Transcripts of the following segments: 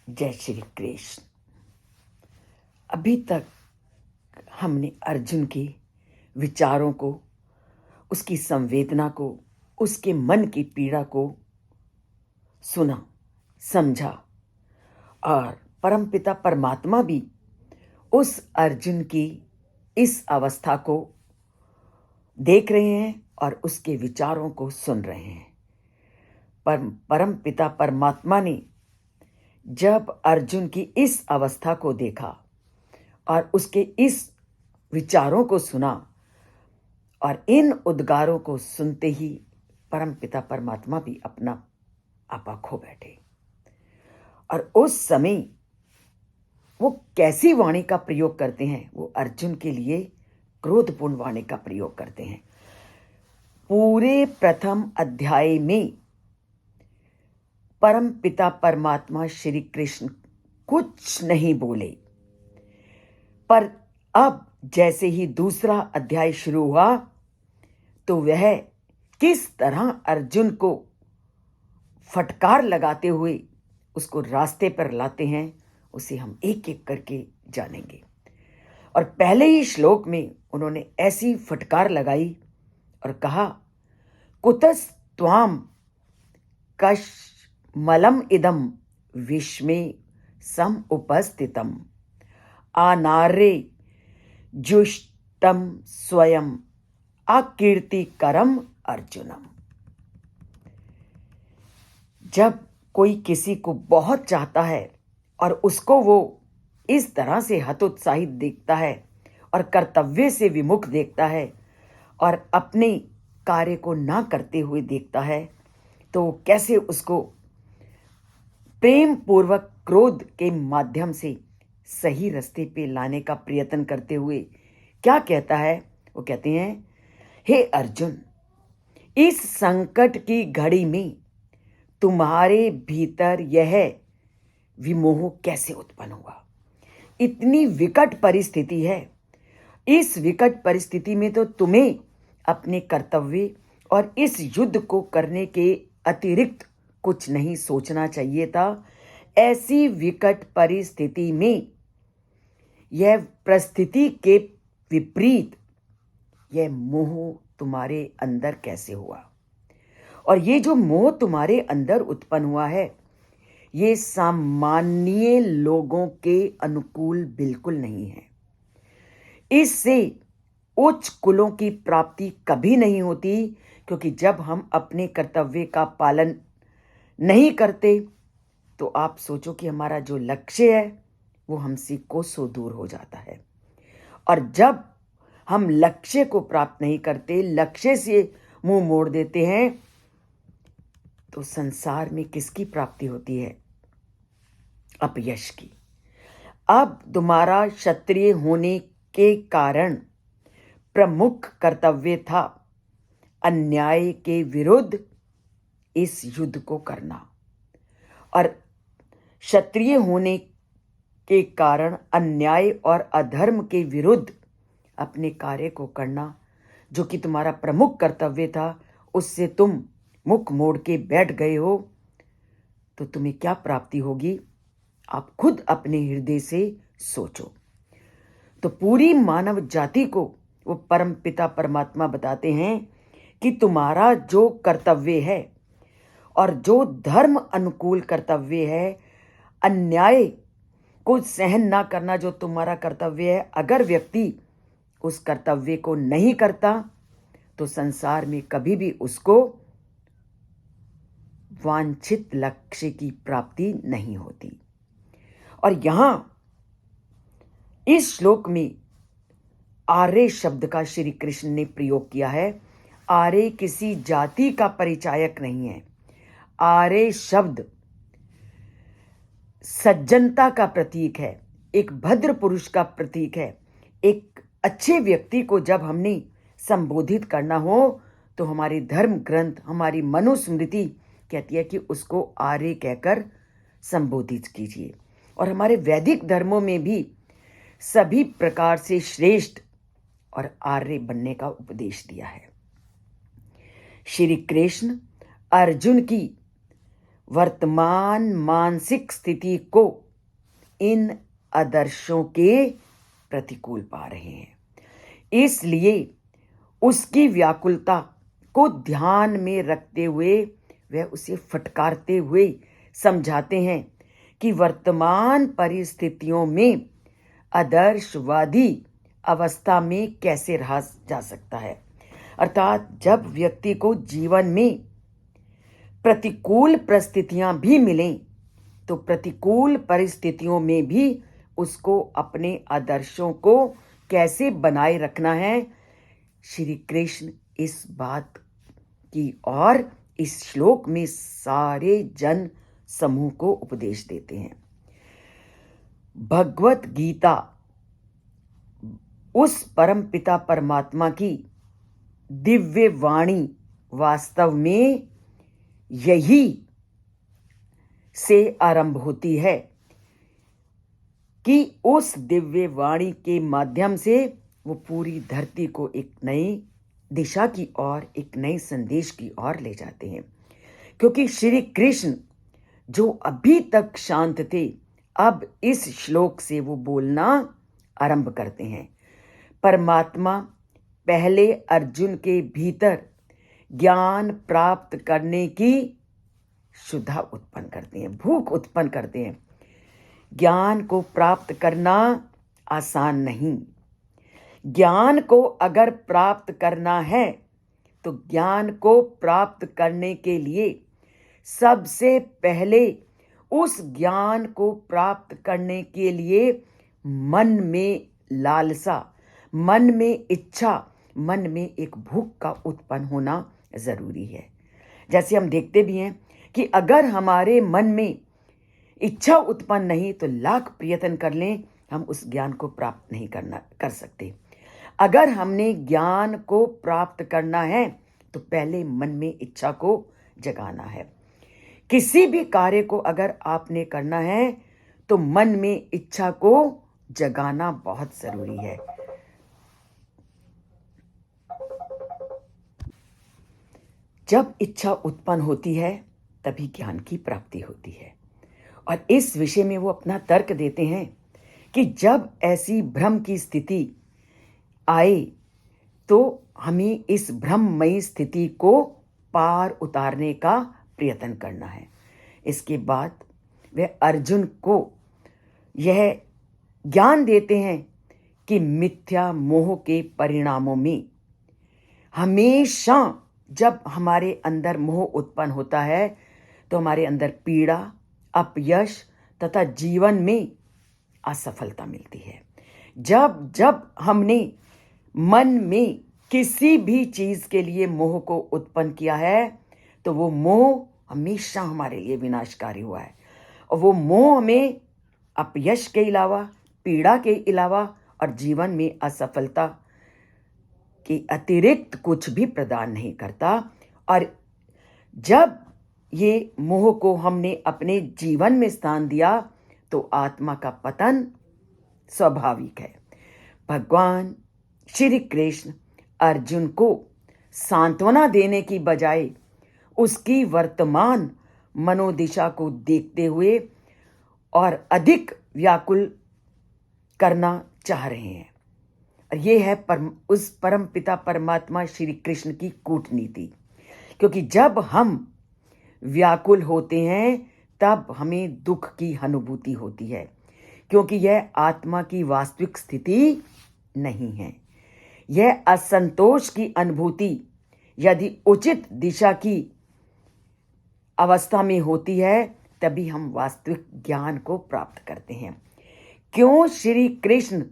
जय श्री कृष्ण। अभी तक हमने अर्जुन के विचारों को, उसकी संवेदना को, उसके मन की पीड़ा को सुना, समझा और परमपिता परमात्मा भी उस अर्जुन की इस अवस्था को देख रहे हैं और उसके विचारों को सुन रहे हैं। परमपिता परमात्मा ने जब अर्जुन की इस अवस्था को देखा और उसके इस विचारों को सुना और इन उद्गारों को सुनते ही परमपिता परमात्मा भी अपना आपा खो बैठे। और उस समय वो कैसी वाणी का प्रयोग करते हैं? वो अर्जुन के लिए क्रोधपूर्ण वाणी का प्रयोग करते हैं। पूरे प्रथम अध्याय में परम पिता परमात्मा श्री कृष्ण कुछ नहीं बोले, पर अब जैसे ही दूसरा अध्याय शुरू हुआ तो वह किस तरह अर्जुन को फटकार लगाते हुए उसको रास्ते पर लाते हैं, उसे हम एक एक करके जानेंगे। और पहले ही श्लोक में उन्होंने ऐसी फटकार लगाई और कहा, कुतस्त्वाम कश्मलम इदम विश्मे सम उपस्थितम आनारे जुष्टम स्वयं अकीर्तिकरम अर्जुनम। जब कोई किसी को बहुत चाहता है और उसको वो इस तरह से हतोत्साहित देखता है और कर्तव्य से विमुख देखता है और अपने कार्य को ना करते हुए देखता है, तो कैसे उसको प्रेम पूर्वक क्रोध के माध्यम से सही रास्ते पे लाने का प्रयत्न करते हुए क्या कहता है? वो कहते हैं, हे अर्जुन, इस संकट की घड़ी में तुम्हारे भीतर यह विमोह कैसे उत्पन्न हुआ? इतनी विकट परिस्थिति है। इस विकट परिस्थिति में तो तुम्हें अपने कर्तव्य और इस युद्ध को करने के अतिरिक्त कुछ नहीं सोचना चाहिए था। ऐसी विकट परिस्थिति में यह परिस्थिति के विपरीत यह मोह तुम्हारे अंदर कैसे हुआ? और ये जो मोह तुम्हारे अंदर उत्पन्न हुआ है, ये सामान्य लोगों के अनुकूल बिल्कुल नहीं है। इससे उच्च कुलों की प्राप्ति कभी नहीं होती, क्योंकि जब हम अपने कर्तव्य का पालन नहीं करते तो आप सोचो कि हमारा जो लक्ष्य है वो हमसे कोसों दूर हो जाता है। और जब हम लक्ष्य को प्राप्त नहीं करते, लक्ष्य से मुंह मोड़ देते हैं, तो संसार में किसकी प्राप्ति होती है? अपयश की। अब तुम्हारा क्षत्रिय होने के कारण प्रमुख कर्तव्य था अन्याय के विरुद्ध इस युद्ध को करना, और क्षत्रिय होने के कारण अन्याय और अधर्म के विरुद्ध अपने कार्य को करना, जो कि तुम्हारा प्रमुख कर्तव्य था, उससे तुम मुख मोड़ के बैठ गए हो, तो तुम्हें क्या प्राप्ति होगी? आप खुद अपने हृदय से सोचो। तो पूरी मानव जाति को वो परम पिता परमात्मा बताते हैं कि तुम्हारा जो कर्तव्य है और जो धर्म अनुकूल कर्तव्य है, अन्याय को सहन ना करना जो तुम्हारा कर्तव्य है, अगर व्यक्ति उस कर्तव्य को नहीं करता तो संसार में कभी भी उसको वांछित लक्ष्य की प्राप्ति नहीं होती। और यहां इस श्लोक में आर्य शब्द का श्री कृष्ण ने प्रयोग किया है। आर्य किसी जाति का परिचायक नहीं है। आर्य शब्द सज्जनता का प्रतीक है, एक भद्र पुरुष का प्रतीक है। एक अच्छे व्यक्ति को जब हमने संबोधित करना हो तो हमारे धर्म ग्रंथ, हमारी मनुस्मृति कहती है कि उसको आर्य कहकर संबोधित कीजिए। और हमारे वैदिक धर्मों में भी सभी प्रकार से श्रेष्ठ और आर्य बनने का उपदेश दिया है। श्री कृष्ण अर्जुन की वर्तमान मानसिक स्थिति को इन आदर्शों के प्रतिकूल पा रहे हैं। इसलिए उसकी व्याकुलता को ध्यान में रखते हुए वह उसे फटकारते हुए समझाते हैं कि वर्तमान परिस्थितियों में आदर्शवादी अवस्था में कैसे रहा जा सकता है। अर्थात जब व्यक्ति को जीवन में प्रतिकूल परिस्थितियां भी मिलें तो प्रतिकूल परिस्थितियों में भी उसको अपने आदर्शों को कैसे बनाए रखना है, श्री कृष्ण इस बात की और इस श्लोक में सारे जन समूह को उपदेश देते हैं। भगवत गीता उस परम पिता परमात्मा की दिव्य वाणी वास्तव में यही से आरंभ होती है कि उस दिव्य वाणी के माध्यम से वो पूरी धरती को एक नई दिशा की ओर, एक नए संदेश की ओर ले जाते हैं। क्योंकि श्री कृष्ण जो अभी तक शांत थे, अब इस श्लोक से वो बोलना आरंभ करते हैं। परमात्मा पहले अर्जुन के भीतर ज्ञान प्राप्त करने की क्षुधा उत्पन्न करते हैं, भूख उत्पन्न करते हैं। ज्ञान को प्राप्त करना आसान नहीं। ज्ञान को अगर प्राप्त करना है तो ज्ञान को प्राप्त करने के लिए सबसे पहले उस ज्ञान को प्राप्त करने के लिए मन में लालसा, मन में इच्छा, मन में एक भूख का उत्पन्न होना जरूरी है। जैसे हम देखते भी हैं कि अगर हमारे मन में इच्छा उत्पन्न नहीं तो लाख प्रयत्न कर लें, हम उस ज्ञान को प्राप्त नहीं कर सकते। अगर हमने ज्ञान को प्राप्त करना है तो पहले मन में इच्छा को जगाना है। किसी भी कार्य को अगर आपने करना है तो मन में इच्छा को जगाना बहुत जरूरी है। जब इच्छा उत्पन्न होती है तभी ज्ञान की प्राप्ति होती है। और इस विषय में वो अपना तर्क देते हैं कि जब ऐसी भ्रम की स्थिति आए तो हमें इस भ्रममयी स्थिति को पार उतारने का प्रयत्न करना है। इसके बाद वे अर्जुन को यह ज्ञान देते हैं कि मिथ्या मोह के परिणामों में हमेशा जब हमारे अंदर मोह उत्पन्न होता है तो हमारे अंदर पीड़ा, अपयश तथा जीवन में असफलता मिलती है। जब जब हमने मन में किसी भी चीज के लिए मोह को उत्पन्न किया है तो वो मोह हमेशा हमारे लिए विनाशकारी हुआ है। और वो मोह हमें अपयश के अलावा, पीड़ा के अलावा और जीवन में असफलता के अतिरिक्त कुछ भी प्रदान नहीं करता। और जब ये मोह को हमने अपने जीवन में स्थान दिया तो आत्मा का पतन स्वाभाविक है। भगवान श्री कृष्ण अर्जुन को सांत्वना देने की बजाय उसकी वर्तमान मनोदिशा को देखते हुए और अधिक व्याकुल करना चाह रहे हैं। और ये है उस परम पिता परमात्मा श्री कृष्ण की कूटनीति। क्योंकि जब हम व्याकुल होते हैं तब हमें दुख की अनुभूति होती है, क्योंकि यह आत्मा की वास्तविक स्थिति नहीं है। यह असंतोष की अनुभूति यदि उचित दिशा की अवस्था में होती है तभी हम वास्तविक ज्ञान को प्राप्त करते हैं। क्यों श्री कृष्ण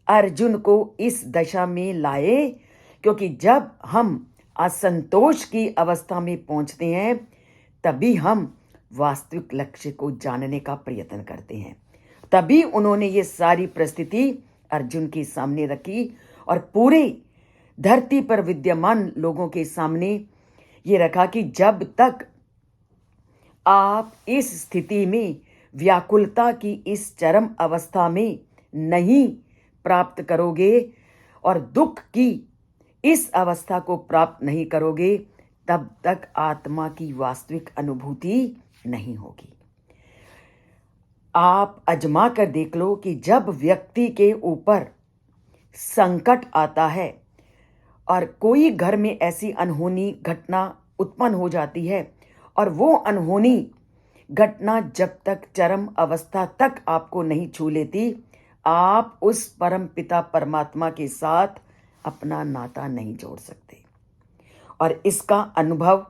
अर्जुन को इस दशा में लाए? क्योंकि जब हम असंतोष की अवस्था में पहुंचते हैं तभी हम वास्तविक लक्ष्य को जानने का प्रयत्न करते हैं। तभी उन्होंने ये सारी परिस्थिति अर्जुन के सामने रखी और पूरे धरती पर विद्यमान लोगों के सामने ये रखा कि जब तक आप इस स्थिति में व्याकुलता की इस चरम अवस्था में नहीं प्राप्त करोगे और दुख की इस अवस्था को प्राप्त नहीं करोगे तब तक आत्मा की वास्तविक अनुभूति नहीं होगी। आप आजमा कर देख लो कि जब व्यक्ति के ऊपर संकट आता है और कोई घर में ऐसी अनहोनी घटना उत्पन्न हो जाती है और वो अनहोनी घटना जब तक चरम अवस्था तक आपको नहीं छू लेती, आप उस परम पिता परमात्मा के साथ अपना नाता नहीं जोड़ सकते। और इसका अनुभव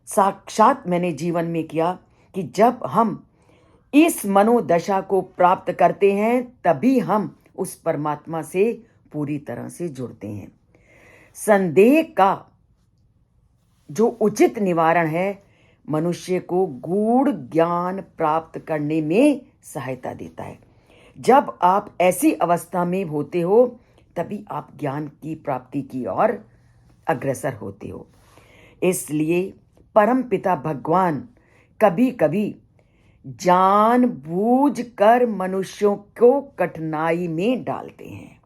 साक्षात मैंने जीवन में किया कि जब हम इस मनोदशा को प्राप्त करते हैं तभी हम उस परमात्मा से पूरी तरह से जुड़ते हैं। संदेह का जो उचित निवारण है मनुष्य को गूढ़ ज्ञान प्राप्त करने में सहायता देता है। जब आप ऐसी अवस्था में होते हो तभी आप ज्ञान की प्राप्ति की ओर अग्रसर होते हो। इसलिए परम पिता भगवान कभी कभी जानबूझकर मनुष्यों को कठिनाई में डालते हैं।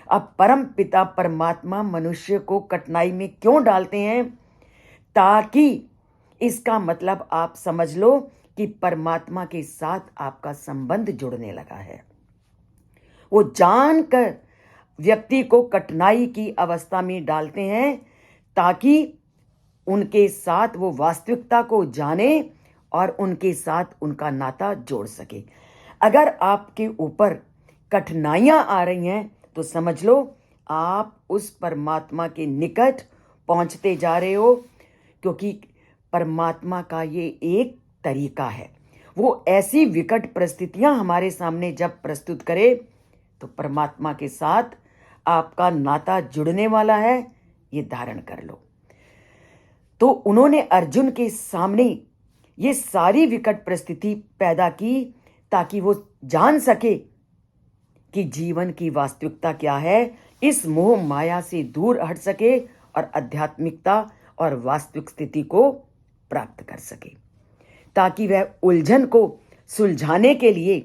अब परम पिता परमात्मा मनुष्य को कठिनाई में क्यों डालते हैं? ताकि इसका मतलब आप समझ लो कि परमात्मा के साथ आपका संबंध जुड़ने लगा है। वो जानकर व्यक्ति को कठिनाई की अवस्था में डालते हैं ताकि उनके साथ वो वास्तविकता को जाने और उनके साथ उनका नाता जोड़ सके। अगर आपके ऊपर कठिनाइयां आ रही हैं तो समझ लो आप उस परमात्मा के निकट पहुंचते जा रहे हो, क्योंकि परमात्मा का ये एक तरीका है। वो ऐसी विकट परिस्थितियां हमारे सामने जब प्रस्तुत करे तो परमात्मा के साथ आपका नाता जुड़ने वाला है, ये धारण कर लो। तो उन्होंने अर्जुन के सामने ये सारी विकट परिस्थिति पैदा की ताकि वो जान सके कि जीवन की वास्तविकता क्या है, इस मोह माया से दूर हट सके और आध्यात्मिकता और वास्तविक स्थिति को प्राप्त कर सके, ताकि वह उलझन को सुलझाने के लिए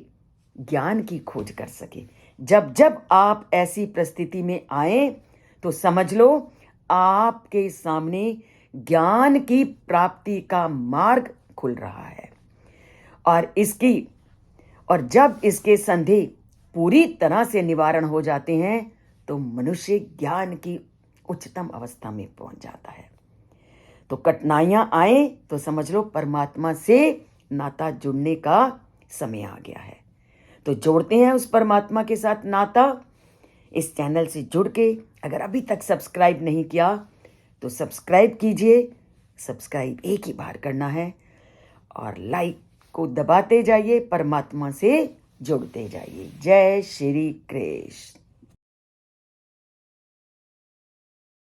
ज्ञान की खोज कर सके। जब जब आप ऐसी परिस्थिति में आए तो समझ लो आपके सामने ज्ञान की प्राप्ति का मार्ग खुल रहा है। और जब इसके संदेह पूरी तरह से निवारण हो जाते हैं तो मनुष्य ज्ञान की उच्चतम अवस्था में पहुंच जाता है। तो कठिनाइयां आए तो समझ लो परमात्मा से नाता जुड़ने का समय आ गया है। तो जोड़ते हैं उस परमात्मा के साथ नाता। इस चैनल से जुड़ के अगर अभी तक सब्सक्राइब नहीं किया तो सब्सक्राइब कीजिए। सब्सक्राइब एक ही बार करना है और लाइक को दबाते जाइए, परमात्मा से जुड़ते जाइए। जय श्री कृष्ण।